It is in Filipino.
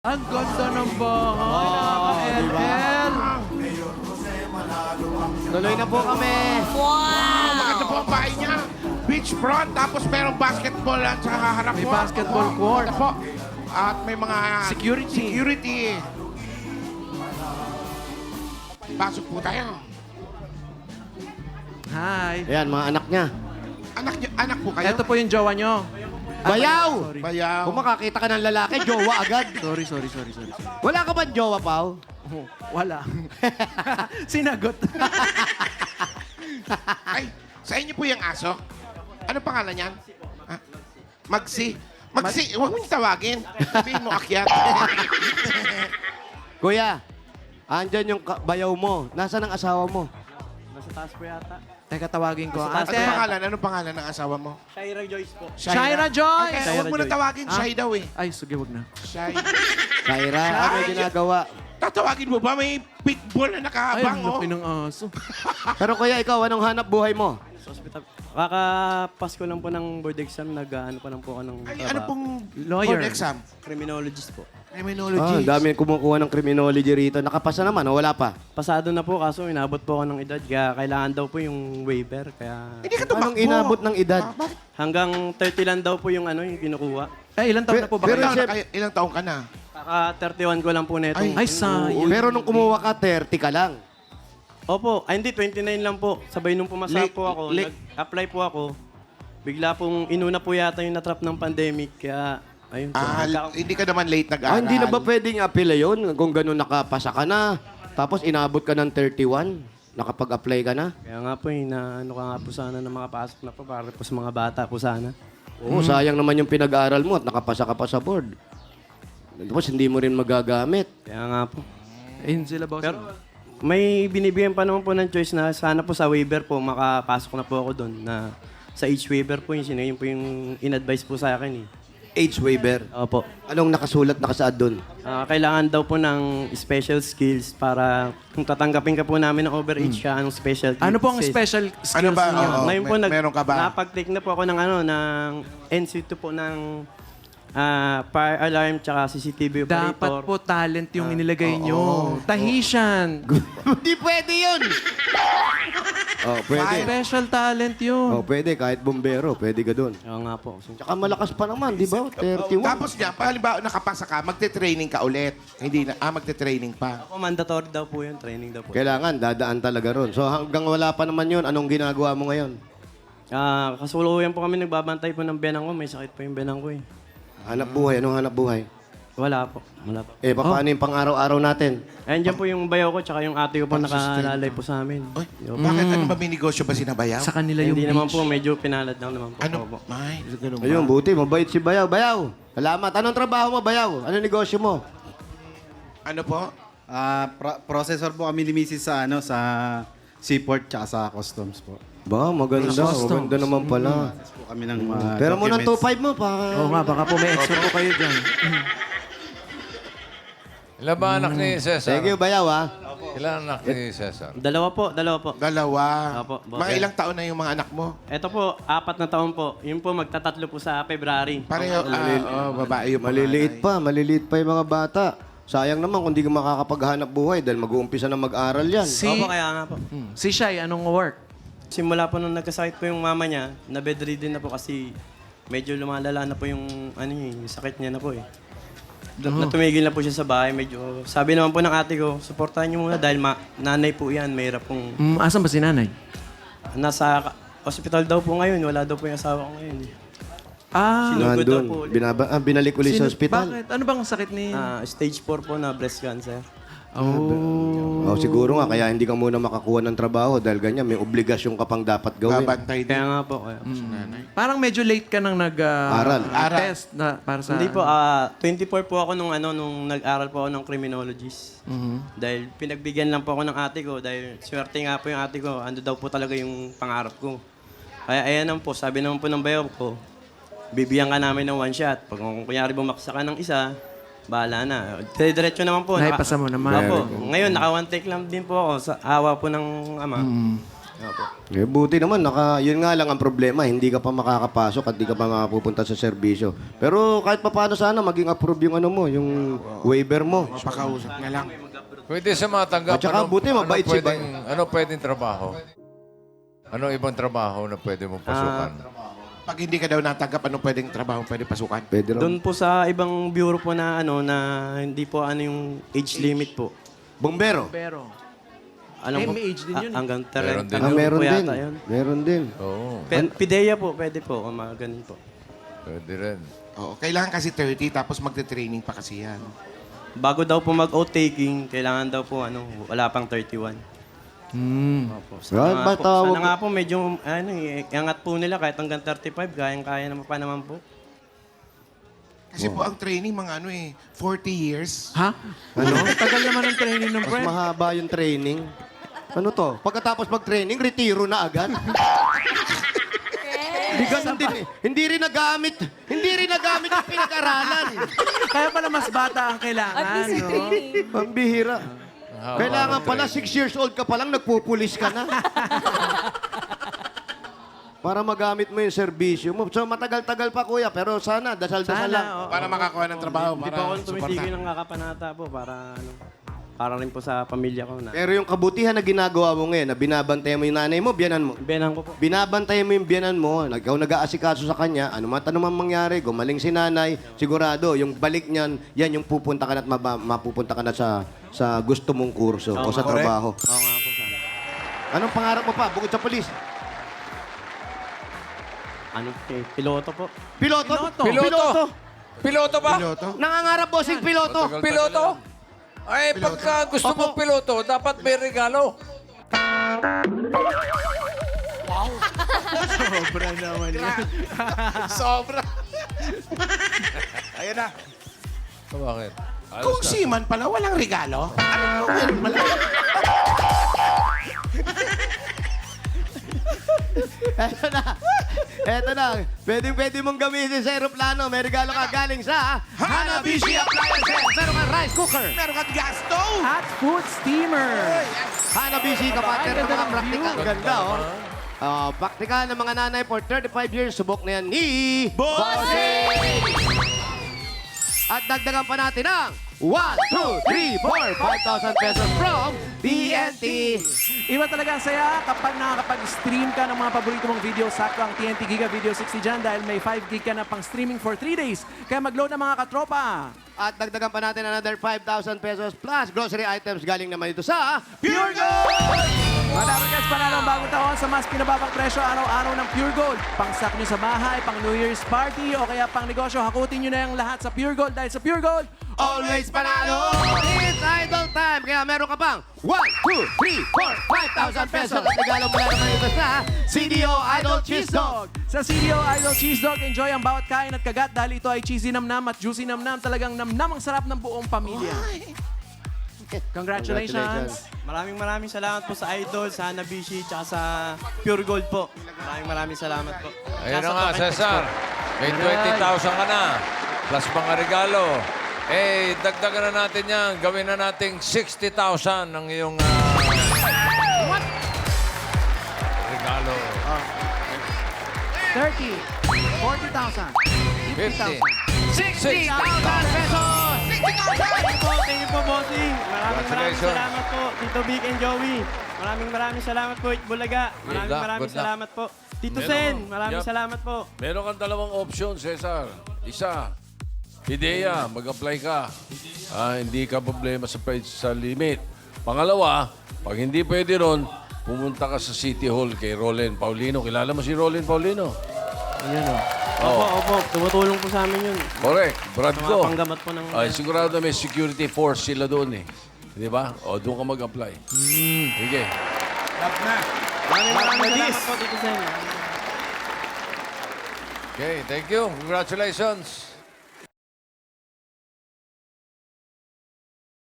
Ang ganda ng bahay, nakaka-LL. Tuloy na po kami. Maganda po ang bahay niya. Beachfront, tapos merong basketball at sa harap May mo. basketball court. Maganda po. At may mga security. Pasok po tayo. Hi. Ayan, mga anak niya. Anak po kayo? Ito po yung jowa nyo. Bayaw! Sorry. Bayaw. Kung makakita ka ng lalaki, jowa agad. Sorry. Wala ka ba jowa, Pao? Oh, wala. Sinagot. Ay, sa inyo po yung aso? Ano pangalan niyan? Ah, Magsi. Magsi, huwag mong tawagin. Sabihin mo akyat. Kuya, andyan yung bayaw mo. Nasaan ang asawa mo? Nasa taas po yata. Teka, tawagin ko. Sa taas Ate. Anong pangalan? Anong pangalan ng asawa mo? Shaira Joyce po. Shaira Joyce! Okay, huwag mo na tawagin. Ah? Shy daw eh. Ay, sige, wag na. Shy. Kyra, ano yung ginagawa? Tatawagin mo ba? May pitbull na Ay, nakahabang, ang oh. laki ng aso. Pero kuya, ikaw, anong hanap buhay mo? Sa ospital. Kakapasko lang po ng board exam. Nag-ano pa lang po ako ng Ay, trabaho. ano pong Lawyer. board exam? Criminologist po. Criminology. Dami kumukuha ng criminology rito. Nakapasa naman o wala pa? Pasado na po kaso inabot po ako ng edad. Kaya kailangan daw po yung waiver. Kaya Hindi ka tumakbo. Anong inabot ng edad? Bakit? hanggang 30 lang daw po yung ano yung kinukuha. Eh, ilan taon na po ba Pero kayo? Ilang taong ka na? Kaka 31 ko lang po neto. Ay, sayang. Pero nung kumuha ka, 30 ka lang. Opo. Ay, hindi. 29 lang po. Sabay nung pumasa Late- po ako. late. Nag-apply po ako. Bigla pong inuna po yata yung natrap ng pandemic. Kaya, ayun po. Hindi ka naman late nag-aaral. Hindi na ba pwedeng apela yun? Kung gano'n nakapasa ka na, tapos inabot ka ng 31, nakapag-apply ka na? Kaya nga po, ano ka nga po sana na makapasok na po para po sa mga bata po sana. Oo, sayang naman yung pinag-aaral mo at nakapasa ka pa sa board. Tapos hindi mo rin magagamit. Kaya nga po. Ayun sila, boss. Pero may binibigyan pa naman po ng choice na sana po sa waiver po makapasok na po ako doon na sa age waiver po yun po yung in-advise po sa akin eh. Age waiver. Opo. Anong nakasulat, nakasaad doon? Kailangan daw po ng special skills para kung tatanggapin ka po namin ng overage ka, anong special Ano po ang skills? special Ano skills ba? niyo? Oo. Ngayon po, Meron ka ba? nakapag-take na po ako ng NC2 po ng fire alarm tsaka CCTV operator. Dapat po talent yung inilagay nyo. Tahitian. Hindi pwede yun! Oh, pwede. Special talent yun. Oh, pwede. Kahit bombero, pwede ka doon. Oo nga po. So, Tsaka malakas pa naman, di ba? 31. Tapos niya, halimbawa nakapasa ka, magte-training ka ulit. Hindi na, magte-training pa. ako mandatory daw po yun, training daw po. Kailangan, dadaan talaga ron. So hanggang wala pa naman yun, anong ginagawa mo ngayon? Kasuluyan po kami nagbabantay po ng benang ko. May sakit po yung benang ko eh. Hanap buhay, anong hanap buhay? Wala po. Wala po. Eh, paano yung pang-araw-araw natin? Ayan dyan po yung bayaw ko tsaka yung ate ko po nakalalay po sa amin. Oy, bakit ano ba may negosyo ba sinabayaw? Sa kanila yung Hindi naman beach. po, medyo pinalad lang naman po. Ano? Opo. Ay, ganun ba? Ayun, buti, mabait si Bayaw. Bayaw, salamat. Anong trabaho mo, Bayaw? Anong negosyo mo? Ano po? Processor po kami ni Mrs. sa seaport tsaka sa customs po. Ba, maganda. Maganda naman pala. Process po kami ng mga Pero mo ng documents. 2.5 mo, pa. Oo nga, baka po may extra po kayo dyan. Ilan ba anak ni Cesar? Thank you, Bayaw, ha? Ilan anak ni Cesar? Dalawa po. Dalawa. Opo, boss. Mga ilang taon na yung mga anak mo? Ito po, 4 na taon po. Yun po, magtatatlo po sa February. Pareho, babae yung Maliliit pa yung mga bata. Sayang naman kung di ka makakapaghanap buhay dahil mag-uumpisa na mag-aral yan. Opo, kaya nga po. Si Shai, anong work? Simula po nung nagkasakit po yung mama niya, na bedridden na po kasi medyo lumalala na po yung, yung sakit niya na po eh. Natumigil na po siya sa bahay, medyo, sabi naman po ng ate ko, supportahan niyo muna dahil nanay po yan, mahirap pong, Asan ba si nanay? nasa hospital daw po ngayon, wala daw po yung asawa ko ngayon. Ah, Sinugod daw Nandun. po ulit. Binalik ulit sa ospital. Bakit? Ano bang sakit ni... Stage 4 po na breast cancer. Oh, siguro nga, kaya hindi ka muna makakuha ng trabaho dahil ganyan, may obligasyon ka pang dapat gawin. Babantay din. Kaya nga po, kaya. Parang medyo late ka nang Aral. test na para sa... Hindi po, 24 po ako nung nag-aral po ako ng criminologist. Dahil pinagbigyan lang po ako ng ate ko dahil swerte nga po yung ate ko, ano daw po talaga yung pangarap ko. Kaya ayan naman po, sabi naman po ng bayaw ko, bibigyan ka namin ng one shot. Pag kung kunyari bumaksa ka ng isa, bahala na. Diretso naman po. Naipasa mo naman. Opo. Ngayon, naka one take lang din po ako sa awa po ng ama. Eh, buti naman, yun nga lang ang problema, hindi ka pa makakapasok at hindi ka pa makapupunta sa serbisyo. Pero kahit pa paano sana, maging approve yung ano mo, yung waiver mo. Mapakausap na lang. Pwede sa matanggap. At saka buti, mabait si Bay. Ano pwedeng trabaho? Ano ibang trabaho na pwede mong pasukan? Pag hindi ka daw natanggap, anong pwedeng trabaho pwede pasukan? Pwede raw. Doon po sa ibang bureau po na ano na hindi po ano yung age limit po. Bombero. Pero, Ano Eh, po? may age din yun eh. Hanggang Meron 30 din. Meron po din. yata yun. Meron din. Oo, Pideya po, pwede po. O mga ganun po. pwede rin. Oo, kailangan kasi 30 tapos magte-training pa kasi yan. Bago daw po mag-out-taking, kailangan daw po ano, wala pang 31. Opo. Ah, ba tawag- Sana nga po medyo ano, iangat po nila kahit hanggang 35, kayang-kaya naman pa naman po. Kasi po ang training mga 40 years. ha? Ano? Tagal naman ang training ng Mas friend. mahaba yung training. Ano to? Pagkatapos mag-training, retiro na agad. Hindi ganun din eh. Hindi rin nagamit yung pinag-aralan. Kaya pala mas bata ang At kailangan, least may no? training. Pambihira. Kailangan pala 6 years old ka pa lang, nagpupulis ka na. Para magamit mo yung serbisyo mo. So matagal-tagal pa kuya, pero sana, dasal-dasal lang. Sana, oo. Para makakuha ng trabaho. Hindi pa ako tumitigil ng kakapanata po para rin po sa pamilya ko na. Pero yung kabutihan na ginagawa mo ngayon, na binabantayan mo yung nanay mo, biyanan mo. Benan ko po. Binabantayan mo yung biyanan mo, ikaw nag-aasikaso sa kanya, ano man tanong man mangyari, gumaling si nanay, sigurado, yung balik niyan, yan yung pupunta ka na at mapupunta ka na sa gusto mong kurso o sa trabaho. Oo nga po sana. Anong pangarap mo pa, bukod sa polis? Ano piloto po. Piloto? Piloto! Piloto ba? Piloto? Nangangarap bossing piloto. Piloto? Ay, pagka gusto mong piloto, dapat may regalo. Sobra naman yun. Sobra. Ayan na. Bakit? Kung seaman pala, walang regalo. Ano yan? Eto na. Pwede mong gamitin sa aeroplano. May regalo ka galing sa Hanabishi Appliances. Meron kang rice cooker. Meron ka gas stove. At food steamer. Hanabishi ka partner ng mga praktika. Ang ganda, oh. Praktika ng mga nanay for 35 years. Subok na yan ni Bossing! At dagdagan pa natin ang 1, 2, 3, 4, 5,000 pesos from TNT. Iba talaga ang saya kapag nakakapag-stream ka ng mga paborito mong video. Sakto ang TNT Giga Video 60 dyan dahil may 5 gig ka na pang streaming for 3 days. Kaya mag-load ng mga katropa. At dagdagan pa natin another 5,000 pesos plus grocery items galing naman ito sa Pure Gold! Madami guys, panalo ang bagong taon sa mas pinababang presyo araw-araw ng Pure Gold. Pang-stock nyo sa bahay, pang New Year's party o kaya pang negosyo, hakutin nyo na yung lahat sa Pure Gold dahil sa Pure Gold, Always Panalo! It's idol time! Kaya meron ka pang 1, 2, 3, 4, 5,000 pesos at regalo mula naman ito sa CDO Idol Cheese Dog. Sa CDO Idol Cheese Dog, enjoy ang bawat kain at kagat dahil ito ay cheesy namnam at juicy namnam. Talagang namnam ang sarap ng buong pamilya. Congratulations! Maraming salamat po sa Idol, sa Hanabishi, tsaka sa Pure Gold po. Maraming salamat po. Ayun na Tsaka nga, sa Token Cesar. May 20,000 ka na. Plus mga regalo. Eh, dagdagan na natin yan. Gawin na nating 60,000 ang iyong regalo. 30, 40,000, 50. 50,000. 60,000 pesos! Thank you po, bossing. Maraming Congratulations. salamat po, Tito Vic and Joey. Maraming salamat po, Itbulaga. Good luck, Maraming good luck. salamat po. Tito Sen, maraming Yup. salamat po. Meron kang dalawang option, Cesar. Isa, ideya, mag-apply ka. Hindi ka problema sa limit. Pangalawa, pag hindi pwede ron, pumunta ka sa City Hall kay Roland Paulino. Kilala mo si Roland Paulino? Ayan o. Opo, tumutulong po sa amin yun. Correct. Brad Sa mga ko. panggamat po ng... Ay, sigurado may security force sila doon eh. Di ba? O, doon ka mag-apply. Sige. Maraming salamat po, Tito Sen. Okay, thank you. Congratulations.